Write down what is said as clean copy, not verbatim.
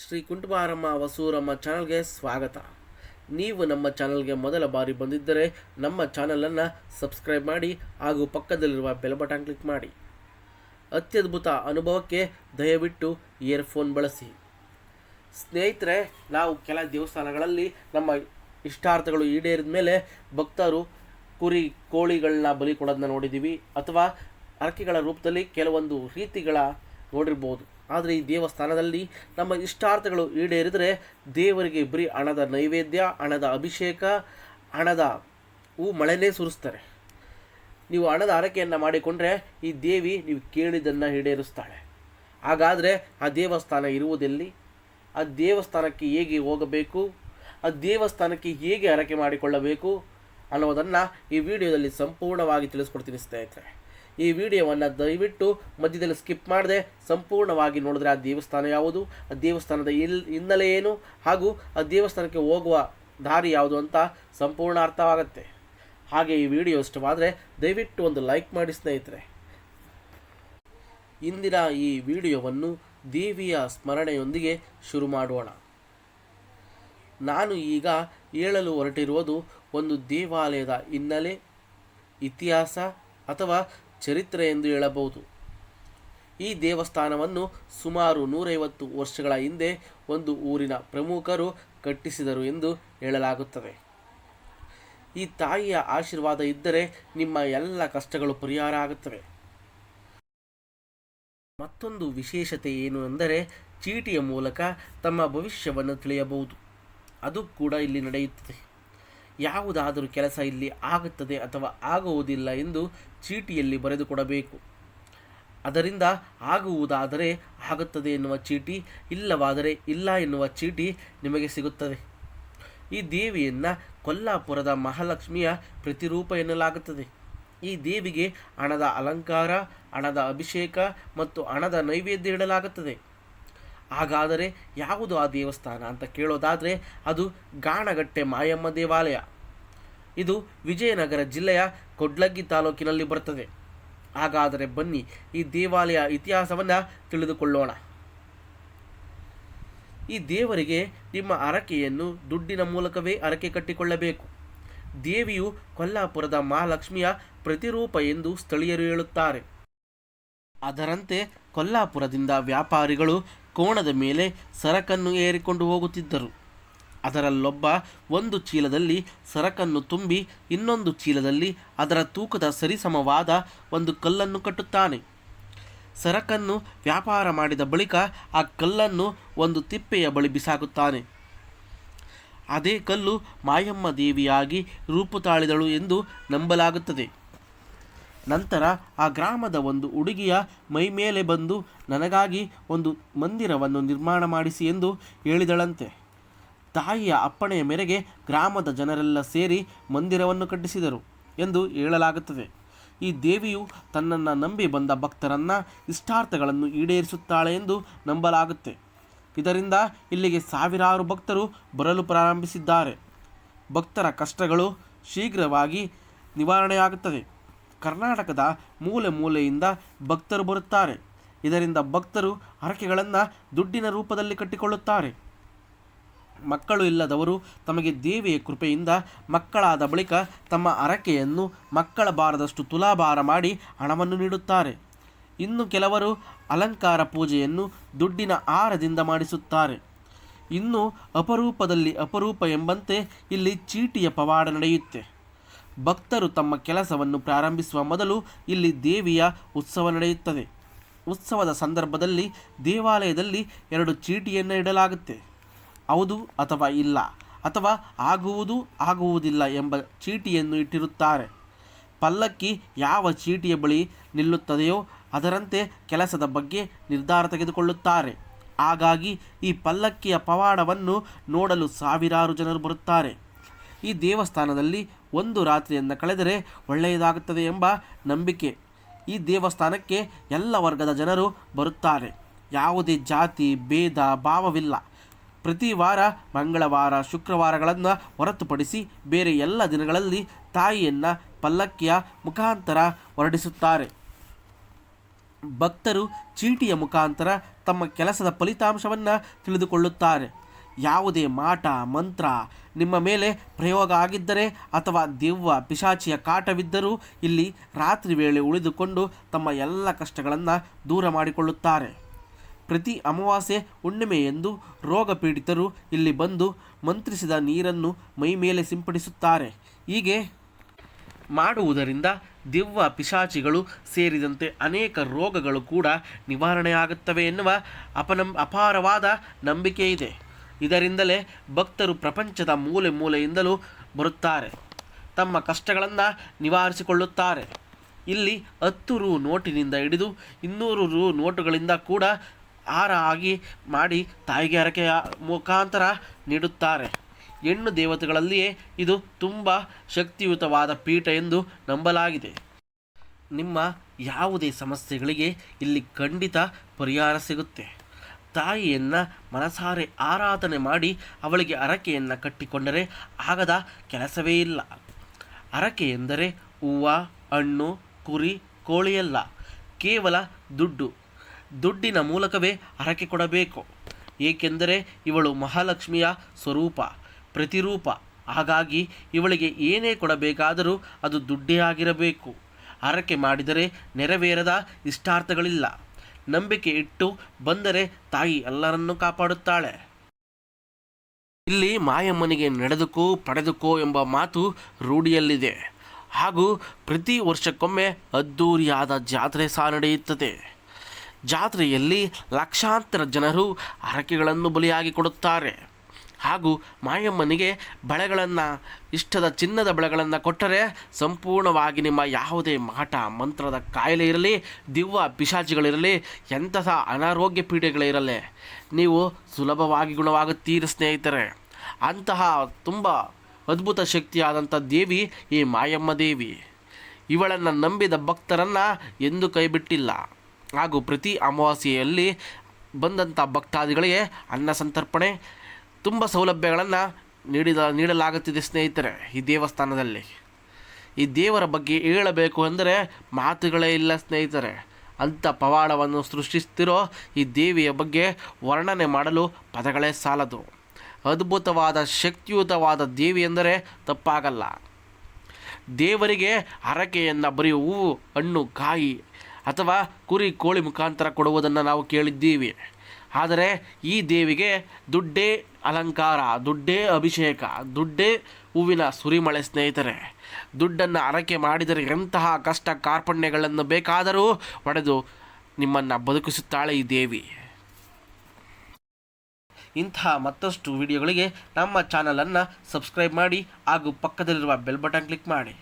ಶ್ರೀ ಕುಂಟುಮಾರಮ್ಮ ವಸೂರಮ್ಮ ಚಾನಲ್ಗೆ ಸ್ವಾಗತ. ನೀವು ನಮ್ಮ ಚಾನಲ್ಗೆ ಮೊದಲ ಬಾರಿ ಬಂದಿದ್ದರೆ ನಮ್ಮ ಚಾನಲನ್ನು ಸಬ್ಸ್ಕ್ರೈಬ್ ಮಾಡಿ ಹಾಗೂ ಪಕ್ಕದಲ್ಲಿರುವ ಬೆಲ್ ಬಟನ್ ಕ್ಲಿಕ್ ಮಾಡಿ. ಅತ್ಯದ್ಭುತ ಅನುಭವಕ್ಕೆ ದಯವಿಟ್ಟು ಇಯರ್ಫೋನ್ ಬಳಸಿ. ಸ್ನೇಹಿತರೆ, ನಾವು ಕೆಲ ದೇವಸ್ಥಾನಗಳಲ್ಲಿ ನಮ್ಮ ಇಷ್ಟಾರ್ಥಗಳು ಈಡೇರಿದ ಮೇಲೆ ಭಕ್ತರು ಕುರಿ ಕೋಳಿಗಳನ್ನ ಬಲಿ ಕೊಡೋದನ್ನ ನೋಡಿದ್ದೀವಿ, ಅಥವಾ ಹರಕೆಗಳ ರೂಪದಲ್ಲಿ ಕೆಲವೊಂದು ರೀತಿಗಳ ನೋಡಿರ್ಬೋದು. ಆದರೆ ಈ ದೇವಸ್ಥಾನದಲ್ಲಿ ನಮ್ಮ ಇಷ್ಟಾರ್ಥಗಳು ಈಡೇರಿದರೆ ದೇವರಿಗೆ ಬರೀ ಹಣದ ನೈವೇದ್ಯ, ಹಣದ ಅಭಿಷೇಕ, ಹಣದ ಮಳೆನೇ ಸುರಿಸ್ತಾರೆ. ನೀವು ಹಣದ ಹರಕೆಯನ್ನು ಮಾಡಿಕೊಂಡ್ರೆ ಈ ದೇವಿ ನೀವು ಕೇಳಿದ್ದನ್ನು ಈಡೇರಿಸ್ತಾಳೆ. ಹಾಗಾದರೆ ಆ ದೇವಸ್ಥಾನ ಇರುವುದೆಲ್ಲಿ? ಆ ದೇವಸ್ಥಾನಕ್ಕೆ ಹೇಗೆ ಹೋಗಬೇಕು, ಆ ದೇವಸ್ಥಾನಕ್ಕೆ ಹೇಗೆ ಹರಕೆ ಮಾಡಿಕೊಳ್ಳಬೇಕು ಅನ್ನೋದನ್ನು ಈ ವಿಡಿಯೋದಲ್ಲಿ ಸಂಪೂರ್ಣವಾಗಿ ತಿಳಿಸ್ಕೊಡ್ತೀನಿ ಸ್ನೇಹಿತರೆ. ಈ ವಿಡಿಯೋವನ್ನು ದಯವಿಟ್ಟು ಮಧ್ಯದಲ್ಲಿ ಸ್ಕಿಪ್ ಮಾಡದೆ ಸಂಪೂರ್ಣವಾಗಿ ನೋಡಿದ್ರೆ ಆ ದೇವಸ್ಥಾನ ಯಾವುದು, ಆ ದೇವಸ್ಥಾನದ ಹಿನ್ನೆಲೆ ಏನು, ಹಾಗೂ ಆ ದೇವಸ್ಥಾನಕ್ಕೆ ಹೋಗುವ ದಾರಿ ಯಾವುದು ಅಂತ ಸಂಪೂರ್ಣ ಅರ್ಥವಾಗುತ್ತೆ. ಹಾಗೆ ಈ ವಿಡಿಯೋ ಇಷ್ಟವಾದರೆ ದಯವಿಟ್ಟು ಒಂದು ಲೈಕ್ ಮಾಡಿ ಸ್ನೇಹಿತರೆ. ಇಂದಿನ ಈ ವಿಡಿಯೋವನ್ನು ದೇವಿಯ ಸ್ಮರಣೆಯೊಂದಿಗೆ ಶುರು ಮಾಡೋಣ. ನಾನು ಈಗ ಹೇಳಲು ಹೊರಟಿರುವುದು ಒಂದು ದೇವಾಲಯದ ಹಿನ್ನೆಲೆ, ಇತಿಹಾಸ ಅಥವಾ ಚರಿತ್ರೆ ಎಂದು ಹೇಳಬಹುದು. ಈ ದೇವಸ್ಥಾನವನ್ನು ಸುಮಾರು 150 ವರ್ಷಗಳ ಹಿಂದೆ ಒಂದು ಊರಿನ ಪ್ರಮುಖರು ಕಟ್ಟಿಸಿದರು ಎಂದು ಹೇಳಲಾಗುತ್ತದೆ. ಈ ತಾಯಿಯ ಆಶೀರ್ವಾದ ಇದ್ದರೆ ನಿಮ್ಮ ಎಲ್ಲ ಕಷ್ಟಗಳು ಪರಿಹಾರ ಆಗುತ್ತವೆ. ಮತ್ತೊಂದು ವಿಶೇಷತೆ ಏನು ಎಂದರೆ, ಚೀಟಿಯ ಮೂಲಕ ತಮ್ಮ ಭವಿಷ್ಯವನ್ನು ತಿಳಿಯಬಹುದು. ಅದು ಕೂಡ ಇಲ್ಲಿ ನಡೆಯುತ್ತದೆ. ಯಾವುದಾದರೂ ಕೆಲಸ ಇಲ್ಲಿ ಆಗುತ್ತದೆ ಅಥವಾ ಆಗುವುದಿಲ್ಲ ಎಂದು ಚೀಟಿಯಲ್ಲಿ ಬರೆದುಕೊಡಬೇಕು. ಅದರಿಂದ ಆಗುವುದಾದರೆ ಆಗುತ್ತದೆ ಎನ್ನುವ ಚೀಟಿ, ಇಲ್ಲವಾದರೆ ಇಲ್ಲ ಎನ್ನುವ ಚೀಟಿ ನಿಮಗೆ ಸಿಗುತ್ತದೆ. ಈ ದೇವಿಯನ್ನು ಕೊಲ್ಲಾಪುರದ ಮಹಾಲಕ್ಷ್ಮಿಯ ಪ್ರತಿರೂಪ ಎನ್ನಲಾಗುತ್ತದೆ. ಈ ದೇವಿಗೆ ಹಣದ ಅಲಂಕಾರ, ಹಣದ ಅಭಿಷೇಕ ಮತ್ತು ಹಣದ ನೈವೇದ್ಯ ಇಡಲಾಗುತ್ತದೆ. ಹಾಗಾದರೆ ಯಾವುದು ಆ ದೇವಸ್ಥಾನ ಅಂತ ಕೇಳೋದಾದರೆ ಅದು ಗಾಣಗಟ್ಟೆ ಮಾಯಮ್ಮ ದೇವಾಲಯ. ಇದು ವಿಜಯನಗರ ಜಿಲ್ಲೆಯ ಕೊಡ್ಲಗಿ ತಾಲೂಕಿನಲ್ಲಿ ಬರುತ್ತದೆ. ಹಾಗಾದರೆ ಬನ್ನಿ ಈ ದೇವಾಲಯ ಇತಿಹಾಸವನ್ನು ತಿಳಿದುಕೊಳ್ಳೋಣ. ಈ ದೇವರಿಗೆ ನಿಮ್ಮ ಹರಕೆಯನ್ನು ದುಡ್ಡಿನ ಮೂಲಕವೇ ಹರಕೆ ಕಟ್ಟಿಕೊಳ್ಳಬೇಕು. ದೇವಿಯು ಕೊಲ್ಲಾಪುರದ ಮಹಾಲಕ್ಷ್ಮಿಯ ಪ್ರತಿರೂಪ ಎಂದು ಸ್ಥಳೀಯರು ಹೇಳುತ್ತಾರೆ. ಅದರಂತೆ ಕೊಲ್ಲಾಪುರದಿಂದ ವ್ಯಾಪಾರಿಗಳು ಕೋಣದ ಮೇಲೆ ಸರಕನ್ನು ಏರಿಕೊಂಡು ಹೋಗುತ್ತಿದ್ದರು. ಅದರಲ್ಲೊಬ್ಬ ಒಂದು ಚೀಲದಲ್ಲಿ ಸರಕನ್ನು ತುಂಬಿ ಇನ್ನೊಂದು ಚೀಲದಲ್ಲಿ ಅದರ ತೂಕದ ಸರಿಸಮವಾದ ಒಂದು ಕಲ್ಲನ್ನು ಕಟ್ಟುತ್ತಾನೆ. ಸರಕನ್ನು ವ್ಯಾಪಾರ ಮಾಡಿದ ಬಳಿಕ ಆ ಕಲ್ಲನ್ನು ಒಂದು ತಿಪ್ಪೆಯ ಬಳಿ ಬಿಸಾಕುತ್ತಾನೆ. ಅದೇ ಕಲ್ಲು ಮಾಯಮ್ಮ ದೇವಿಯಾಗಿ ರೂಪು ತಾಳಿದಳು ಎಂದು ನಂಬಲಾಗುತ್ತದೆ. ನಂತರ ಆ ಗ್ರಾಮದ ಒಂದು ಹುಡುಗಿಯ ಮೈಮೇಲೆ ಬಂದು ನನಗಾಗಿ ಒಂದು ಮಂದಿರವನ್ನು ನಿರ್ಮಾಣ ಮಾಡಿಸಿ ಎಂದು ಹೇಳಿದಳಂತೆ. ತಾಯಿಯ ಅಪ್ಪಣೆಯ ಮೇರೆಗೆ ಗ್ರಾಮದ ಜನರೆಲ್ಲ ಸೇರಿ ಮಂದಿರವನ್ನು ಕಟ್ಟಿಸಿದರು ಎಂದು ಹೇಳಲಾಗುತ್ತದೆ. ಈ ದೇವಿಯು ತನ್ನನ್ನು ನಂಬಿ ಬಂದ ಭಕ್ತರನ್ನು ಇಷ್ಟಾರ್ಥಗಳನ್ನು ಈಡೇರಿಸುತ್ತಾಳೆ ಎಂದು ನಂಬಲಾಗುತ್ತೆ. ಇದರಿಂದ ಇಲ್ಲಿಗೆ ಸಾವಿರಾರು ಭಕ್ತರು ಬರಲು ಪ್ರಾರಂಭಿಸಿದ್ದಾರೆ. ಭಕ್ತರ ಕಷ್ಟಗಳು ಶೀಘ್ರವಾಗಿ ನಿವಾರಣೆಯಾಗುತ್ತದೆ. ಕರ್ನಾಟಕದ ಮೂಲೆ ಮೂಲೆಯಿಂದ ಭಕ್ತರು ಬರುತ್ತಾರೆ. ಇದರಿಂದ ಭಕ್ತರು ಹರಕೆಗಳನ್ನು ದುಡ್ಡಿನ ರೂಪದಲ್ಲಿ ಕಟ್ಟಿಕೊಳ್ಳುತ್ತಾರೆ. ಮಕ್ಕಳು ಇಲ್ಲದವರು ತಮಗೆ ದೇವಿಯ ಕೃಪೆಯಿಂದ ಮಕ್ಕಳಾದ ಬಳಿಕ ತಮ್ಮ ಹರಕೆಯನ್ನು ಮಕ್ಕಳ ಭಾರದಷ್ಟು ತುಲಾಭಾರ ಮಾಡಿ ಹಣವನ್ನು ನೀಡುತ್ತಾರೆ. ಇನ್ನು ಕೆಲವರು ಅಲಂಕಾರ ಪೂಜೆಯನ್ನು ದುಡ್ಡಿನ ಹಾರದಿಂದ ಮಾಡಿಸುತ್ತಾರೆ. ಇನ್ನು ಅಪರೂಪದಲ್ಲಿ ಅಪರೂಪ ಎಂಬಂತೆ ಇಲ್ಲಿ ಚೀಟಿಯ ಪವಾಡ ನಡೆಯುತ್ತೆ. ಭಕ್ತರು ತಮ್ಮ ಕೆಲಸವನ್ನು ಪ್ರಾರಂಭಿಸುವ ಮೊದಲು ಇಲ್ಲಿ ದೇವಿಯ ಉತ್ಸವ ನಡೆಯುತ್ತದೆ. ಉತ್ಸವದ ಸಂದರ್ಭದಲ್ಲಿ ದೇವಾಲಯದಲ್ಲಿ 2 ಚೀಟಿಯನ್ನು ಇಡಲಾಗುತ್ತೆ. ಹೌದು ಅಥವಾ ಇಲ್ಲ, ಅಥವಾ ಆಗುವುದಿಲ್ಲ ಎಂಬ ಚೀಟಿಯನ್ನು ಇಟ್ಟಿರುತ್ತಾರೆ. ಪಲ್ಲಕ್ಕಿ ಯಾವ ಚೀಟಿಯ ಬಳಿ ನಿಲ್ಲುತ್ತದೆಯೋ ಅದರಂತೆ ಕೆಲಸದ ಬಗ್ಗೆ ನಿರ್ಧಾರ ತೆಗೆದುಕೊಳ್ಳುತ್ತಾರೆ. ಹಾಗಾಗಿ ಈ ಪಲ್ಲಕ್ಕಿಯ ಪವಾಡವನ್ನು ನೋಡಲು ಸಾವಿರಾರು ಜನರು ಬರುತ್ತಾರೆ. ಈ ದೇವಸ್ಥಾನದಲ್ಲಿ ಒಂದು ರಾತ್ರಿಯನ್ನು ಕಳೆದರೆ ಒಳ್ಳೆಯದಾಗುತ್ತದೆ ಎಂಬ ನಂಬಿಕೆ. ಈ ದೇವಸ್ಥಾನಕ್ಕೆ ಎಲ್ಲ ವರ್ಗದ ಜನರು ಬರುತ್ತಾರೆ. ಯಾವುದೇ ಜಾತಿ ಭೇದ ಭಾವವಿಲ್ಲ. ಪ್ರತಿ ವಾರ ಮಂಗಳವಾರ, ಶುಕ್ರವಾರಗಳನ್ನು ಹೊರತುಪಡಿಸಿ ಬೇರೆ ಎಲ್ಲ ದಿನಗಳಲ್ಲಿ ತಾಯಿಯನ್ನು ಪಲ್ಲಕ್ಕಿಯ ಮುಖಾಂತರ ಹೊರಡಿಸುತ್ತಾರೆ. ಭಕ್ತರು ಚೀಟಿಯ ಮುಖಾಂತರ ತಮ್ಮ ಕೆಲಸದ ಫಲಿತಾಂಶವನ್ನು ತಿಳಿದುಕೊಳ್ಳುತ್ತಾರೆ. ಯಾವುದೇ ಮಾಟ ಮಂತ್ರ ನಿಮ್ಮ ಮೇಲೆ ಪ್ರಯೋಗ ಆಗಿದ್ದರೆ ಅಥವಾ ದೆವ್ವ ಪಿಶಾಚಿಯ ಕಾಟವಿದ್ದರೂ ಇಲ್ಲಿ ರಾತ್ರಿ ವೇಳೆ ಉಳಿದುಕೊಂಡು ತಮ್ಮ ಎಲ್ಲ ಕಷ್ಟಗಳನ್ನು ದೂರ ಮಾಡಿಕೊಳ್ಳುತ್ತಾರೆ. ಪ್ರತಿ ಅಮಾವಾಸ್ಯೆ ಹುಣ್ಣಿಮೆಯೆಂದು ರೋಗ ಪೀಡಿತರು ಇಲ್ಲಿ ಬಂದು ಮಂತ್ರಿಸಿದ ನೀರನ್ನು ಮೈ ಮೇಲೆ ಸಿಂಪಡಿಸುತ್ತಾರೆ. ಹೀಗೆ ಮಾಡುವುದರಿಂದ ದೆವ್ವ ಪಿಶಾಚಿಗಳು ಸೇರಿದಂತೆ ಅನೇಕ ರೋಗಗಳು ಕೂಡ ನಿವಾರಣೆಯಾಗುತ್ತವೆ ಎನ್ನುವ ಅಪಾರವಾದ ನಂಬಿಕೆ ಇದೆ. ಇದರಿಂದಲೇ ಭಕ್ತರು ಪ್ರಪಂಚದ ಮೂಲೆ ಮೂಲೆಯಿಂದಲೂ ಬರುತ್ತಾರೆ, ತಮ್ಮ ಕಷ್ಟಗಳನ್ನು ನಿವಾರಿಸಿಕೊಳ್ಳುತ್ತಾರೆ. ಇಲ್ಲಿ 10 ರು ನೋಟಿನಿಂದ ಹಿಡಿದು 200 ರು ನೋಟುಗಳಿಂದ ಕೂಡ ಹಾರ ಆಗಿ ಮಾಡಿ ತಾಯಿಗೆ ಹರಕೆಯ ಮುಖಾಂತರ ನೀಡುತ್ತಾರೆ. ಹೆಣ್ಣು ದೇವತೆಗಳಲ್ಲಿಯೇ ಇದು ತುಂಬ ಶಕ್ತಿಯುತವಾದ ಪೀಠ ಎಂದು ನಂಬಲಾಗಿದೆ. ನಿಮ್ಮ ಯಾವುದೇ ಸಮಸ್ಯೆಗಳಿಗೆ ಇಲ್ಲಿ ಖಂಡಿತ ಪರಿಹಾರ ಸಿಗುತ್ತೆ. ತಾಯಿಯನ್ನು ಮನಸಾರೆ ಆರಾಧನೆ ಮಾಡಿ ಅವಳಿಗೆ ಹರಕೆಯನ್ನು ಕಟ್ಟಿಕೊಂಡರೆ ಆಗದ ಕೆಲಸವೇ ಇಲ್ಲ. ಹರಕೆ ಎಂದರೆ ಹೂವು, ಹಣ್ಣು, ಕುರಿ, ಕೋಳಿಯಲ್ಲ, ಕೇವಲ ದುಡ್ಡಿನ ಮೂಲಕವೇ ಹರಕೆ ಕೊಡಬೇಕು. ಏಕೆಂದರೆ ಇವಳು ಮಹಾಲಕ್ಷ್ಮಿಯ ಸ್ವರೂಪ, ಪ್ರತಿರೂಪ. ಹಾಗಾಗಿ ಇವಳಿಗೆ ಏನೇ ಕೊಡಬೇಕಾದರೂ ಅದು ದುಡ್ಡೇ ಆಗಿರಬೇಕು. ಹರಕೆ ಮಾಡಿದರೆ ನೆರವೇರದ ಇಷ್ಟಾರ್ಥಗಳಿಲ್ಲ. ನಂಬಿಕೆ ಇಟ್ಟು ಬಂದರೆ ತಾಯಿ ಎಲ್ಲರನ್ನೂ ಕಾಪಾಡುತ್ತಾಳೆ. ಇಲ್ಲಿ ಮಾಯಮ್ಮನಿಗೆ ನಡೆದುಕೋ ಪಡೆದುಕೋ ಎಂಬ ಮಾತು ರೂಢಿಯಲ್ಲಿದೆ. ಹಾಗೂ ಪ್ರತಿ ವರ್ಷಕ್ಕೊಮ್ಮೆ ಅದ್ದೂರಿಯಾದ ಜಾತ್ರೆ ಸಹ ನಡೆಯುತ್ತದೆ. ಜಾತ್ರೆಯಲ್ಲಿ ಲಕ್ಷಾಂತರ ಜನರು ಹರಕೆಗಳನ್ನು ಬಲಿಯಾಗಿ ಕೊಡುತ್ತಾರೆ. ಹಾಗೂ ಮಾಯಮ್ಮನಿಗೆ ಬಳೆಗಳನ್ನು, ಇಷ್ಟದ ಚಿನ್ನದ ಬಳೆಗಳನ್ನು ಕೊಟ್ಟರೆ ಸಂಪೂರ್ಣವಾಗಿ ನಿಮ್ಮ ಯಾವುದೇ ಮಾಟ ಮಂತ್ರದ ಕಾಯಿಲೆ ಇರಲಿ, ದೆವ್ವ ಪಿಶಾಚಿಗಳಿರಲಿ, ಎಂತಹ ಅನಾರೋಗ್ಯ ಪೀಡೆಗಳಿರಲಿ, ನೀವು ಸುಲಭವಾಗಿ ಗುಣವಾಗುತ್ತೀರಿ ಸ್ನೇಹಿತರೆ. ಅಂತಹ ತುಂಬ ಅದ್ಭುತ ಶಕ್ತಿಯಾದಂಥ ದೇವಿ ಈ ಮಾಯಮ್ಮ ದೇವಿ. ಇವಳನ್ನು ನಂಬಿದ ಭಕ್ತರನ್ನು ಎಂದೂ ಕೈಬಿಟ್ಟಿಲ್ಲ. ಹಾಗೂ ಪ್ರತಿ ಅಮಾವಾಸ್ಯೆಯಲ್ಲಿ ಬಂದಂಥ ಭಕ್ತಾದಿಗಳಿಗೆ ಅನ್ನ ಸಂತರ್ಪಣೆ ತುಂಬ ಸೌಲಭ್ಯಗಳನ್ನು ನೀಡಲಾಗುತ್ತಿದೆ ಸ್ನೇಹಿತರೆ. ಈ ದೇವಸ್ಥಾನದಲ್ಲಿ ಈ ದೇವರ ಬಗ್ಗೆ ಹೇಳಬೇಕು ಅಂದರೆ ಮಾತುಗಳೇ ಇಲ್ಲ ಸ್ನೇಹಿತರೆ. ಅಂಥ ಪವಾಡವನ್ನು ಸೃಷ್ಟಿಸ್ತಿರೋ ಈ ದೇವಿಯ ಬಗ್ಗೆ ವರ್ಣನೆ ಮಾಡಲು ಪದಗಳೇ ಸಾಲದು. ಅದ್ಭುತವಾದ ಶಕ್ತಿಯುತವಾದ ದೇವಿ ಎಂದರೆ ತಪ್ಪಾಗಲ್ಲ. ದೇವರಿಗೆ ಹರಕೆಯನ್ನು ಬರೀ ಹೂವು, ಹಣ್ಣು, ಕಾಯಿ ಅಥವಾ ಕುರಿ, ಕೋಳಿ ಮುಖಾಂತರ ಕೊಡುವುದನ್ನು ನಾವು ಕೇಳಿದ್ದೀವಿ. ಆದರೆ ಈ ದೇವಿಗೆ ದುಡ್ಡೇ ಅಲಂಕಾರ, ದುಡ್ಡೇ ಅಭಿಷೇಕ, ದುಡ್ಡೇ ಹೂವಿನ ಸುರಿಮಳೆ ಸ್ನೇಹಿತರೆ. ದುಡ್ಡನ್ನು ಹರಕೆ ಮಾಡಿದರೆ ಎಂತಹ ಕಷ್ಟ ಕಾರ್ಪಣ್ಯಗಳನ್ನು ಬೇಕಾದರೂ ಒಡೆದು ನಿಮ್ಮನ್ನು ಬದುಕಿಸುತ್ತಾಳೆ ಈ ದೇವಿ. ಇಂತಹ ಮತ್ತಷ್ಟು ವಿಡಿಯೋಗಳಿಗೆ ನಮ್ಮ ಚಾನಲನ್ನು ಸಬ್ಸ್ಕ್ರೈಬ್ ಮಾಡಿ ಹಾಗೂ ಪಕ್ಕದಲ್ಲಿರುವ ಬೆಲ್ ಬಟನ್ ಕ್ಲಿಕ್ ಮಾಡಿ.